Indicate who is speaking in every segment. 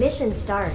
Speaker 1: Mission start.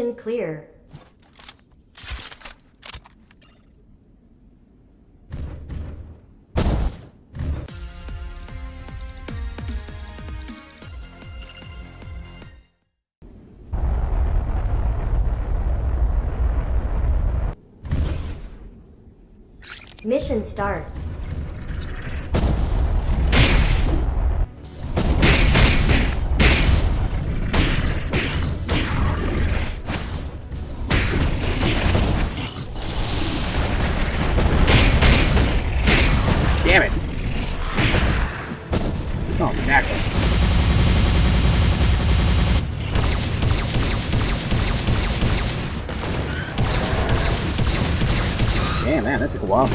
Speaker 1: Mission clear. Mission start.
Speaker 2: Damn it. Oh, exactly. Damn, man, that took a while.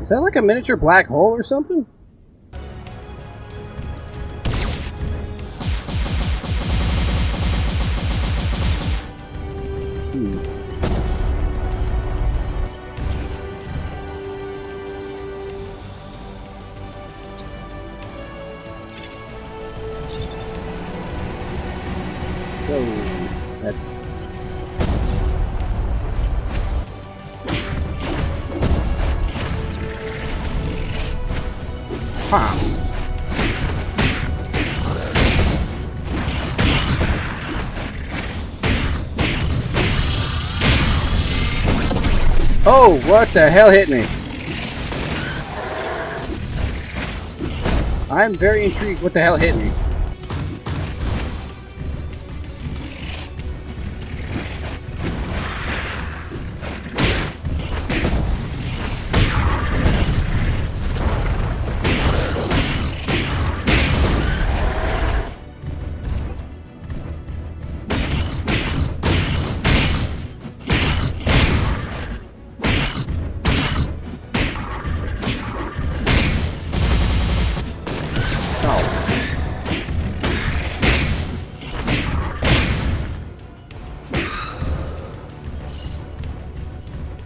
Speaker 2: Is that like a miniature black hole or something? So, that's... Huh. Oh, what the hell hit me? I'm very intrigued what the hell hit me.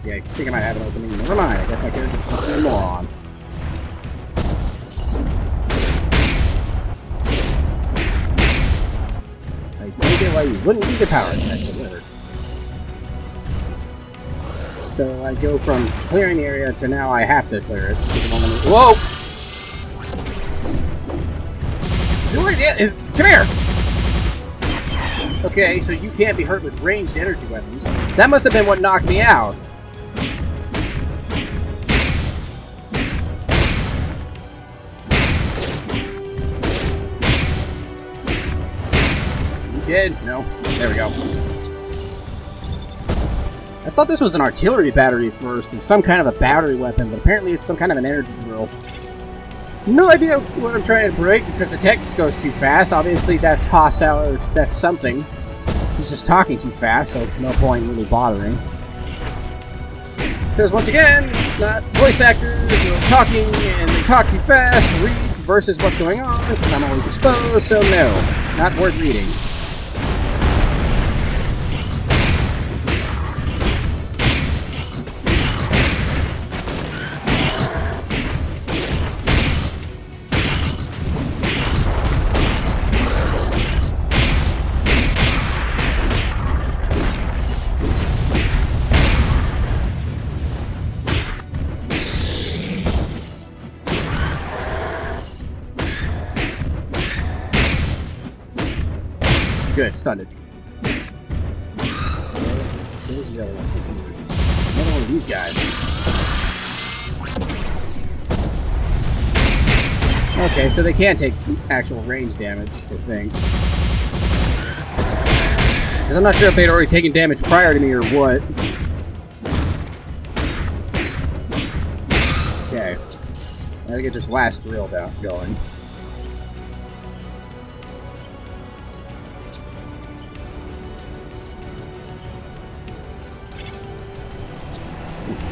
Speaker 2: Yeah, I think I might have an opening. Never mind. I guess my character's just a moron. I don't get why you wouldn't need the power attack, but whatever. So I go from clearing the area to now I have to clear it. Whoa! Come here! Okay, so you can't be hurt with ranged energy weapons. That must have been what knocked me out. Dead? No. There we go. I thought this was an artillery battery at first, and some kind of a battery weapon, but apparently it's some kind of an energy drill. No idea what I'm trying to break, because the text goes too fast. Obviously that's hostile, or that's something. She's just talking too fast, so no point in really bothering. Because once again, not voice actors, no talking, and they talk too fast to read versus what's going on, because I'm always exposed, so no, not worth reading. Good, stunned it. There's the other one. Another one of these guys. Okay, so they can take actual range damage, I think. Because I'm not sure if they'd already taken damage prior to me or what. Okay. I gotta get this last drill down going.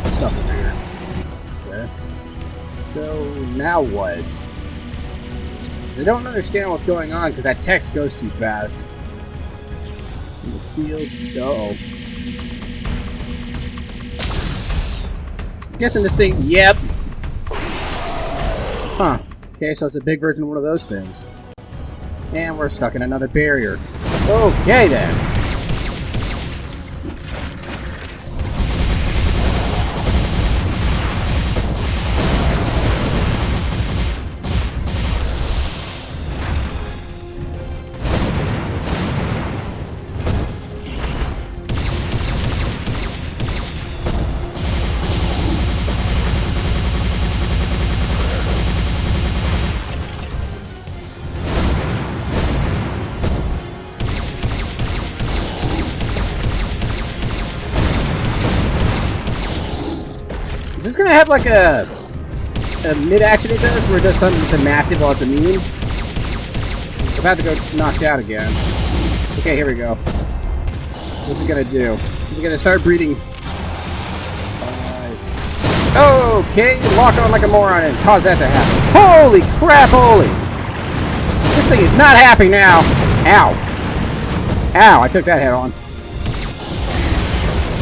Speaker 2: stuff over here. Okay. So, now what? I don't understand what's going on because that text goes too fast. In the field. Uh-oh. Guessing this thing. Yep. Huh. Okay, so it's a big version of one of those things. And we're stuck in another barrier. Okay, then. Is this gonna have like a mid-action it does, where it does something to massive while it's immune? I'm about to go knocked out again. Okay, here we go. What's it gonna do? Is it gonna start breeding? Okay, lock on like a moron and cause that to happen. Holy crap, holy! This thing is not happy now! Ow! Ow, I took that head on.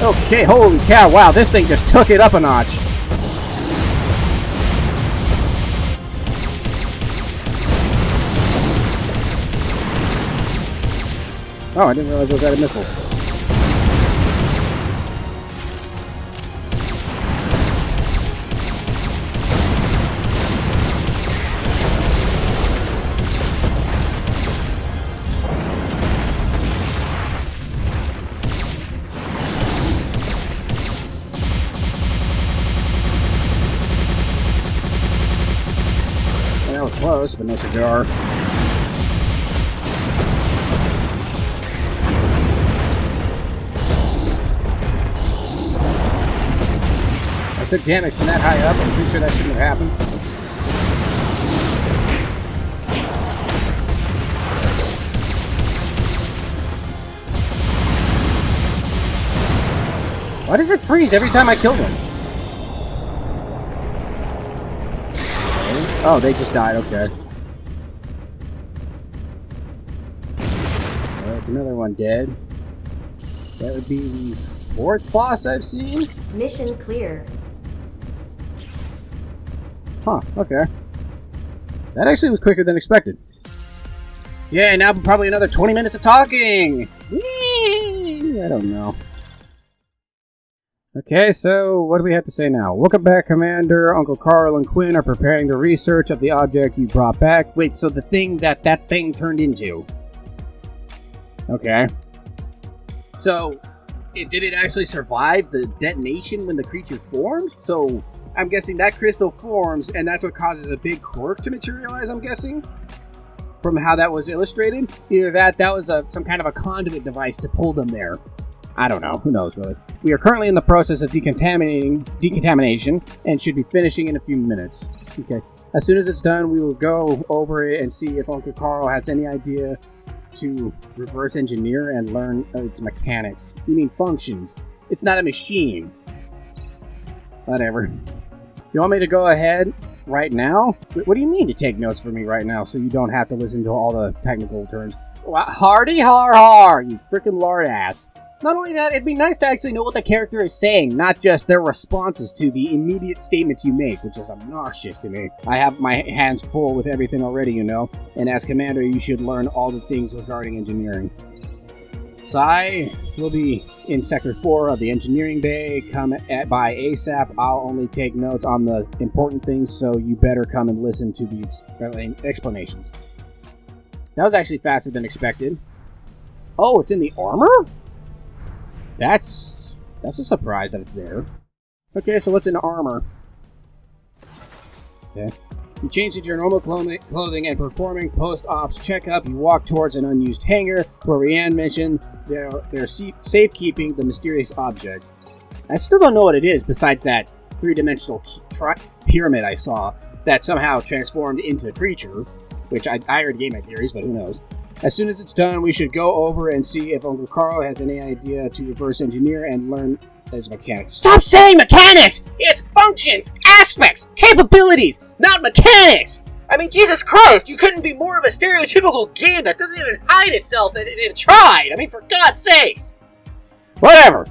Speaker 2: Okay, holy cow, wow, this thing just took it up a notch. Oh, I didn't realize those had missiles. That was close, but no cigar. I took damage from that high up. I'm pretty sure that shouldn't have happened. Why does it freeze every time I kill them? Oh, they just died. Okay. Well, that's another one dead. That would be the 4th boss I've seen.
Speaker 1: Mission clear.
Speaker 2: Huh, okay. That actually was quicker than expected. Yeah, now probably another 20 minutes of talking! Whee! I don't know. Okay, so what do we have to say now? Welcome back, Commander. Uncle Carl and Quinn are preparing the research of the object you brought back. Wait, so the thing that thing turned into. Okay. So, did it actually survive the detonation when the creature formed? So, I'm guessing that crystal forms, and that's what causes a big quirk to materialize, I'm guessing? From how that was illustrated? Either that was some kind of a conduit device to pull them there. I don't know. Who knows, really? We are currently in the process of decontamination, and should be finishing in a few minutes. Okay. As soon as it's done, we will go over it and see if Uncle Carl has any idea to reverse engineer and learn its mechanics. You mean functions. It's not a machine. Whatever. You want me to go ahead right now? What do you mean to take notes for me right now so you don't have to listen to all the technical terms? Hardy har har, you frickin' lard ass. Not only that, it'd be nice to actually know what the character is saying, not just their responses to the immediate statements you make, which is obnoxious to me. I have my hands full with everything already, you know, and as commander, you should learn all the things regarding engineering. So I will be in Sector 4 of the engineering bay. Come by ASAP. I'll only take notes on the important things, so you better come and listen to the explanations. That was actually faster than expected. Oh, it's in the armor? That's a surprise that it's there. Okay, so what's in armor? Okay. You change into your normal clothing and performing post-ops checkup, you walk towards an unused hangar where Rianne mentioned they're safekeeping the mysterious object. I still don't know what it is besides that three-dimensional pyramid I saw that somehow transformed into a creature, which I already gave my theories, but who knows. As soon as it's done, we should go over and see if Uncle Carl has any idea to reverse engineer and learn as mechanics. Stop saying mechanics! It's functions, aspects, capabilities, not mechanics! I mean, Jesus Christ, you couldn't be more of a stereotypical game that doesn't even hide itself that it tried. I mean, for God's sakes. Whatever.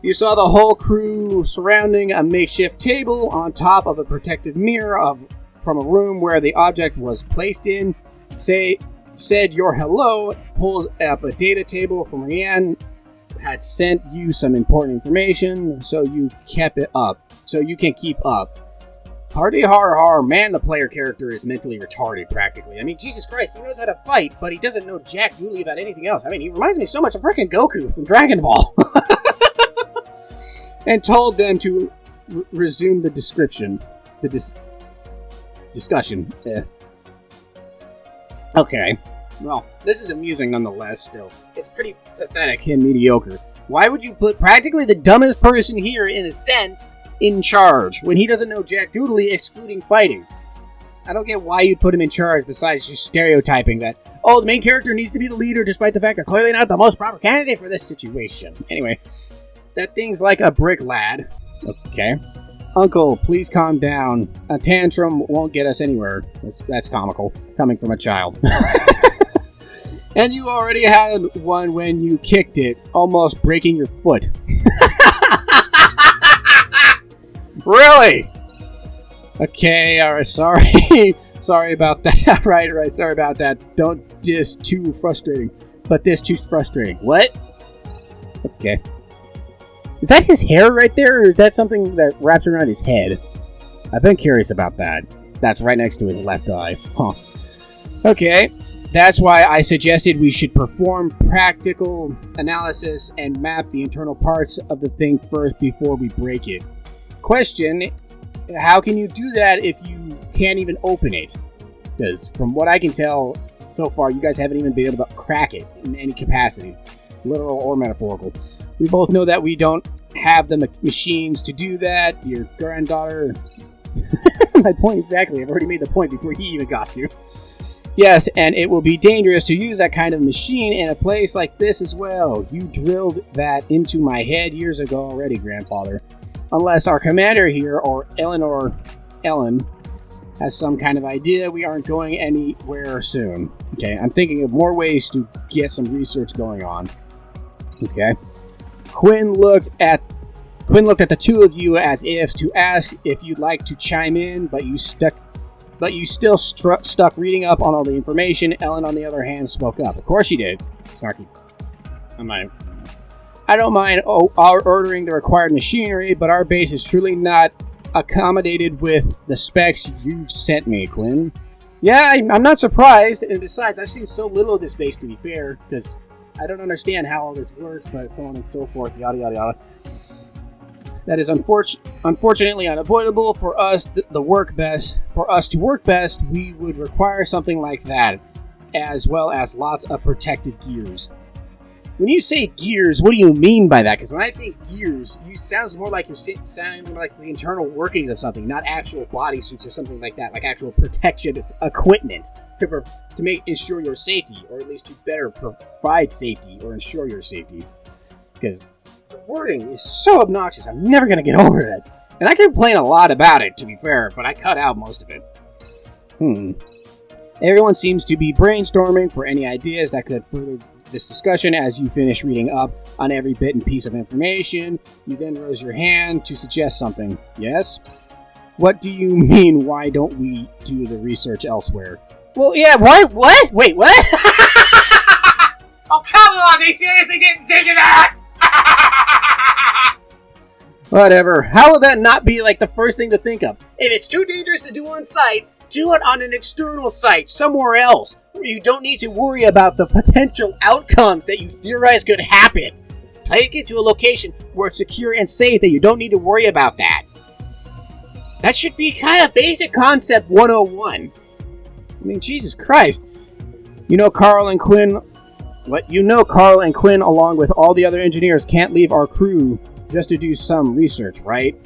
Speaker 2: You saw the whole crew surrounding a makeshift table on top of a protective mirror from a room where the object was placed in. Said your hello, pulled up a data table from Rianne, had sent you some important information, so you kept it up. So you can keep up. Hardy har har, man, the player character is mentally retarded, practically. I mean, Jesus Christ, he knows how to fight, but he doesn't know jack doodly about anything else. I mean, he reminds me so much of freaking Goku from Dragon Ball. And told them to resume the discussion. Okay. Well, this is amusing nonetheless, still. It's pretty pathetic and mediocre. Why would you put practically the dumbest person here, in a sense, in charge, when he doesn't know jack doodly, excluding fighting? I don't get why you'd put him in charge, besides just stereotyping that, oh, the main character needs to be the leader, despite the fact they're clearly not the most proper candidate for this situation. Anyway, that thing's like a brick, lad. Okay. Uncle, please calm down. A tantrum won't get us anywhere. That's comical, coming from a child. And you already had one when you kicked it, almost breaking your foot. Really? Okay, alright, sorry. Sorry about that. Right, sorry about that. Don't diss too frustrating. But this too frustrating. What? Okay. Is that his hair right there, or is that something that wraps around his head? I've been curious about that. That's right next to his left eye. Huh. Okay. That's why I suggested we should perform practical analysis and map the internal parts of the thing first before we break it. Question, how can you do that if you can't even open it? Because from what I can tell so far, you guys haven't even been able to crack it in any capacity, literal or metaphorical. We both know that we don't have the machines to do that. Your granddaughter... My point exactly. I've already made the point before he even got to. Yes, and it will be dangerous to use that kind of machine in a place like this as well. You drilled that into my head years ago already, grandfather. Unless our commander here, or Ellen, has some kind of idea, we aren't going anywhere soon. Okay, I'm thinking of more ways to get some research going on. Okay. Quinn looked at the two of you as if to ask if you'd like to chime in, but you still stuck reading up on all the information. Ellen, on the other hand, spoke up. Of course she did. Snarky. I don't mind ordering the required machinery, but our base is truly not accommodated with the specs you've sent me, Quinn. Yeah, I'm not surprised, and besides, I've seen so little of this base, to be fair, because I don't understand how all this works, but so on and so forth, yada yada yada. That is unfortunately unavoidable. For us to work best, we would require something like that, as well as lots of protective gears. When you say gears, what do you mean by that? Because when I think gears, you sounds more like you're sounding like the internal workings of something, not actual bodysuits or something like that, like actual protection equipment to ensure your safety, or at least to better provide safety or ensure your safety. Because the wording is so obnoxious, I'm never going to get over it. And I complain a lot about it, to be fair, but I cut out most of it. Everyone seems to be brainstorming for any ideas that could further this discussion. As you finish reading up on every bit and piece of information, you then raise your hand to suggest something. Yes? What do you mean, why don't we do the research elsewhere? Well, yeah, what? Wait, what? Oh, come on, they seriously didn't think of that! Whatever. How will that not be like the first thing to think of? If it's too dangerous to do on site, do it on an external site, somewhere else, where you don't need to worry about the potential outcomes that you theorize could happen. Take it to a location where it's secure and safe that you don't need to worry about that. That should be kind of basic concept 101. I mean, Jesus Christ. You know Carl and Quinn, along with all the other engineers, can't leave our crew just to do some research, right?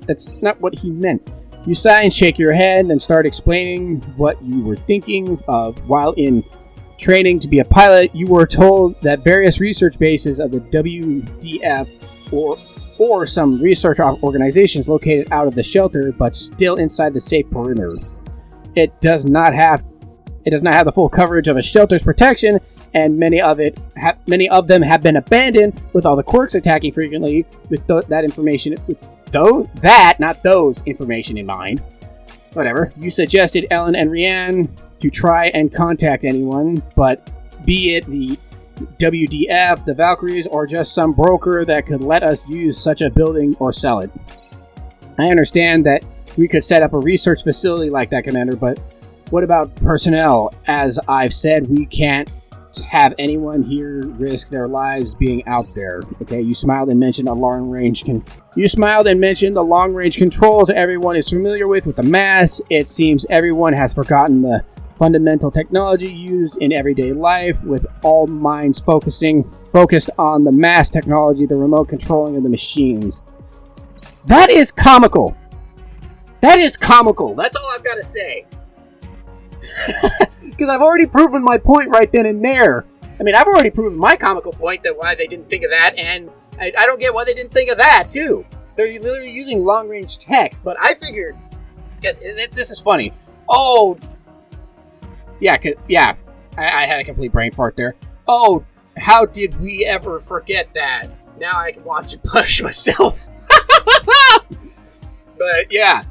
Speaker 2: That's not what he meant. You sigh and shake your head and start explaining what you were thinking of while in training to be a pilot, you were told that various research bases of the WDF or some research organizations located out of the shelter but still inside the safe perimeter. It does not have the full coverage of a shelter's protection, and many of them have been abandoned, with all the Quarks attacking frequently with that information in mind. Whatever. You suggested Ellen and Rianne to try and contact anyone, but be it the WDF, the Valkyries, or just some broker that could let us use such a building or sell it. I understand that we could set up a research facility like that, Commander, but what about personnel? As I've said, we can't have anyone here risk their lives being out there. Okay, you smiled and mentioned the long-range controls everyone is familiar with the M.A.S.S. It seems everyone has forgotten the fundamental technology used in everyday life, with all minds focused on the M.A.S.S. technology, the remote controlling of the machines. That is comical. That's all I've got to say. Because I've already proven my point right then and there. I mean, I've already proven my comical point that why they didn't think of that, and I don't get why they didn't think of that, too. They're literally using long-range tech, but I figured, because this is funny. Oh, yeah, I had a complete brain fart there. Oh, how did we ever forget that? Now I can watch it push myself. But, yeah.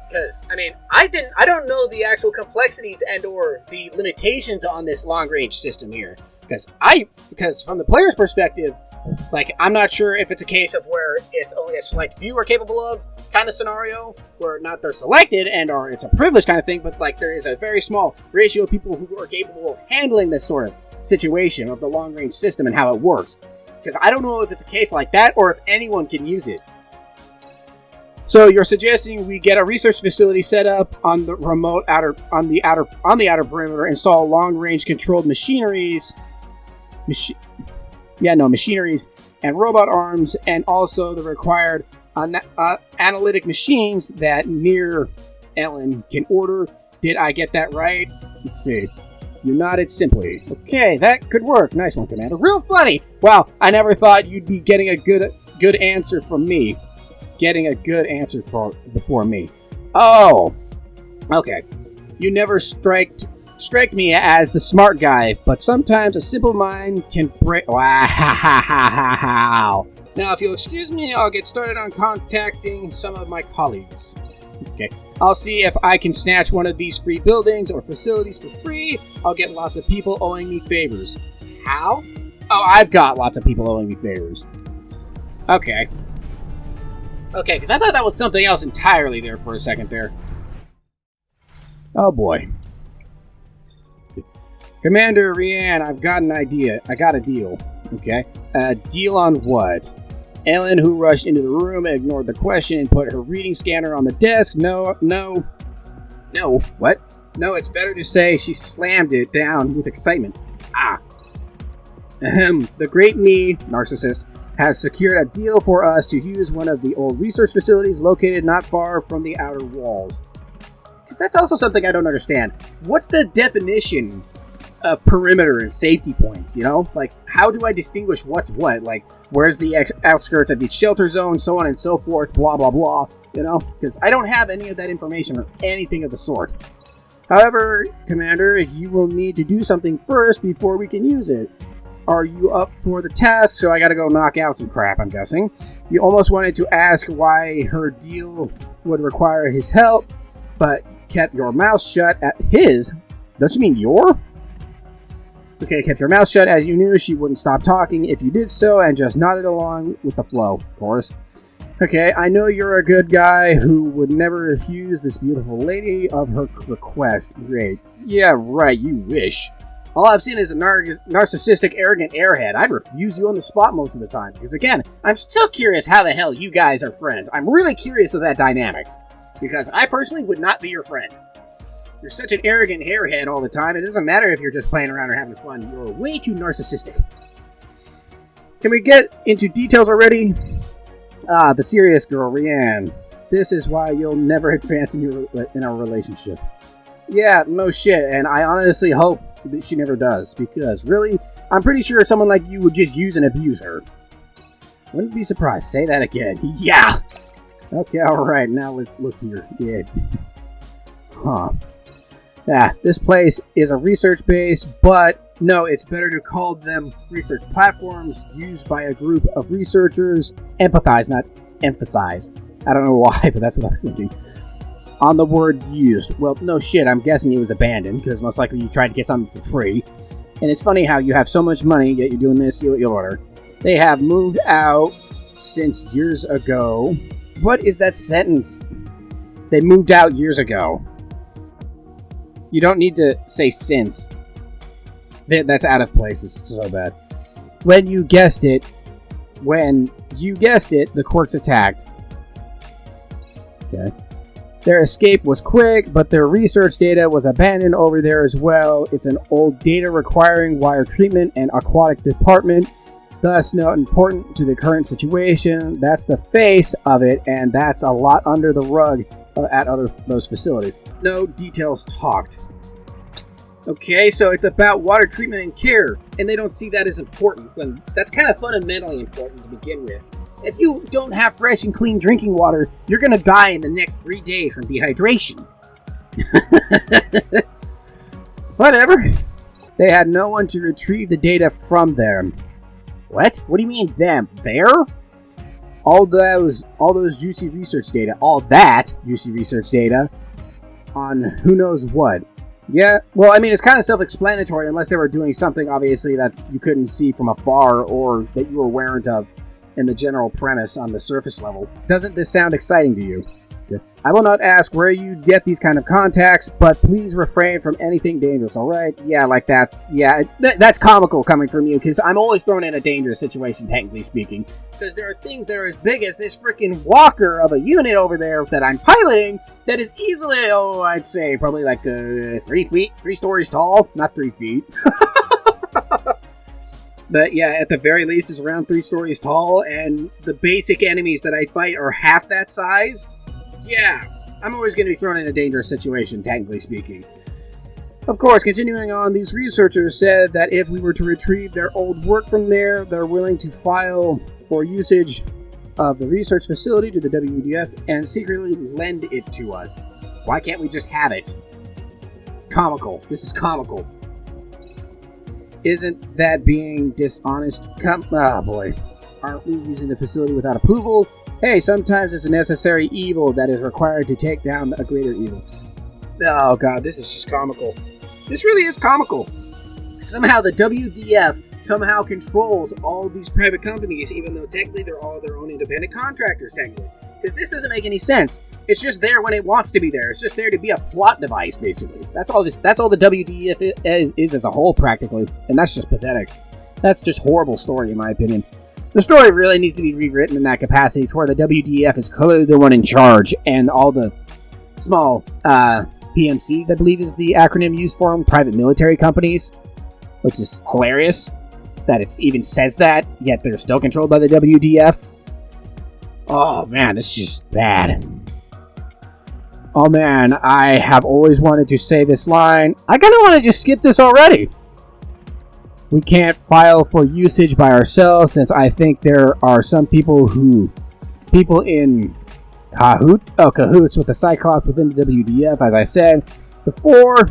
Speaker 2: Because, I mean, I don't know the actual complexities and or the limitations on this long-range system here. Because from the player's perspective, like, I'm not sure if it's a case of where it's only a select few are capable of kind of scenario, where not they're selected and or it's a privilege kind of thing, but like there is a very small ratio of people who are capable of handling this sort of situation of the long-range system and how it works. Because I don't know if it's a case like that or if anyone can use it. So you're suggesting we get a research facility set up on the outer perimeter, install long-range controlled machineries, and robot arms, and also the required analytic machines that near Ellen can order. Did I get that right? Let's see. You nodded simply. Okay, that could work. Nice one, Commander. Real funny. Wow, I never thought you'd be getting a good answer from me. Before me. Oh, okay. You never strike me as the smart guy, but sometimes a simple mind can break. Wow. Now, if you'll excuse me, I'll get started on contacting some of my colleagues. Okay. I'll see if I can snatch one of these free buildings or facilities for free. I'll get lots of people owing me favors. How? Oh, I've got lots of people owing me favors. Okay. Okay, because I thought that was something else entirely there for a second there. Oh boy. Commander Rianne, I've got an idea. I got a deal. Okay. A deal on what? Ellen, who rushed into the room, ignored the question and put her reading scanner on the desk. No. What? No, it's better to say she slammed it down with excitement. The great me, narcissist, has secured a deal for us to use one of the old research facilities located not far from the outer walls. Because that's also something I don't understand. What's the definition of perimeter and safety points, you know? Like, how do I distinguish what's what? Like, where's the outskirts of each shelter zone, so on and so forth, blah, blah, blah, you know? Because I don't have any of that information or anything of the sort. However, Commander, you will need to do something first before we can use it. Are you up for the task? So I gotta go knock out some crap, I'm guessing. You almost wanted to ask why her deal would require his help, but kept your mouth shut at his. Don't you mean your? Okay, kept your mouth shut as you knew she wouldn't stop talking if you did so, and just nodded along with the flow, of course. Okay, I know you're a good guy who would never refuse this beautiful lady of her request. Great. Yeah, right, you wish. All I've seen is a narcissistic, arrogant airhead. I'd refuse you on the spot most of the time. Because again, I'm still curious how the hell you guys are friends. I'm really curious of that dynamic. Because I personally would not be your friend. You're such an arrogant airhead all the time. It doesn't matter if you're just playing around or having fun. You're way too narcissistic. Can we get into details already? The serious girl, Rianne. This is why you'll never advance in our relationship. Yeah, no shit, and I honestly hope that she never does, because really, I'm pretty sure someone like you would just use and abuse her. Wouldn't be surprised. Say that again. Yeah! Okay, alright, now let's look here. Yeah. Huh. Yeah, this place is a research base, but no, it's better to call them research platforms used by a group of researchers. Empathize, not emphasize. I don't know why, but that's what I was thinking. On the word used. Well, no shit, I'm guessing it was abandoned, because most likely you tried to get something for free. And it's funny how you have so much money, yet you're doing this, you'll order. They have moved out since years ago. What is that sentence? They moved out years ago. You don't need to say since. That's out of place. It's so bad. When you guessed it, the Quarks attacked. Okay. Their escape was quick, but their research data was abandoned over there as well. It's an old data requiring wire treatment and aquatic department, thus not important to the current situation. That's the face of it, and that's a lot under the rug at those facilities. No details talked. Okay, so it's about water treatment and care, and they don't see that as important, when that's kind of fundamentally important to begin with. If you don't have fresh and clean drinking water, you're gonna die in the next 3 days from dehydration. Whatever. They had no one to retrieve the data from them. What? What do you mean them? There? All those juicy research data. All that juicy research data on who knows what. Yeah, well, I mean, it's kind of self-explanatory unless they were doing something, obviously, that you couldn't see from afar or that you were aware of in the general premise on the surface level. Doesn't this sound exciting to you? Good. I will not ask where you get these kind of contacts, but please refrain from anything dangerous, alright? Yeah, like that. Yeah, that's comical coming from you, because I'm always thrown in a dangerous situation, technically speaking. Because there are things that are as big as this freaking walker of a unit over there that I'm piloting that is easily, I'd say probably like 3 feet, 3 stories tall. Not 3 feet. But yeah, at the very least, it's around 3 stories tall, and the basic enemies that I fight are half that size. Yeah, I'm always going to be thrown in a dangerous situation, technically speaking. Of course, continuing on, these researchers said that if we were to retrieve their old work from there, they're willing to file for usage of the research facility to the WDF and secretly lend it to us. Why can't we just have it? Comical. This is comical. Isn't that being dishonest? Oh boy. Aren't we using the facility without approval? Hey, sometimes it's a necessary evil that is required to take down a greater evil. Oh god, this is just comical. This really is comical. Somehow the WDF somehow controls all these private companies, even though technically they're all their own independent contractors, technically. Because this doesn't make any sense. It's just there when it wants to be there. It's just there to be a plot device, basically. That's all the WDF is as a whole, practically. And that's just pathetic. That's just horrible story, in my opinion. The story really needs to be rewritten in that capacity, to where the WDF is clearly the one in charge, and all the small PMCs, I believe is the acronym used for them, private military companies, which is hilarious that it even says that, yet they're still controlled by the WDF. Oh man, this is just bad. Oh man, I have always wanted to say this line. I kind of want to just skip this already. We can't file for usage by ourselves, since I think there are some people in cahoots with the Cyclops within the WDF, as I said before.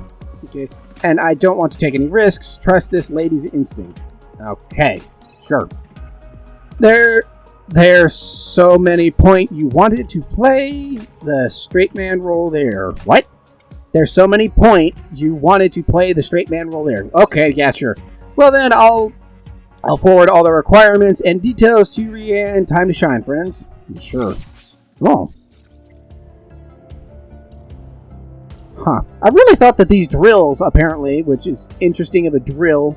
Speaker 2: Okay, and I don't want to take any risks. Trust this lady's instinct. Okay, sure. There's so many point you wanted to play the straight man role there. What? There's so many point you wanted to play the straight man role there. Okay, yeah, sure. Well then, I'll forward all the requirements and details to Rianne. Time to shine, friends. Sure. Oh. Huh. I really thought that these drills, apparently, which is interesting of a drill,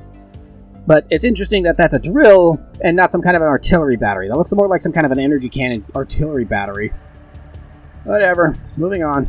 Speaker 2: but it's interesting that that's a drill and not some kind of an artillery battery. That looks more like some kind of an energy cannon artillery battery. Whatever. Moving on.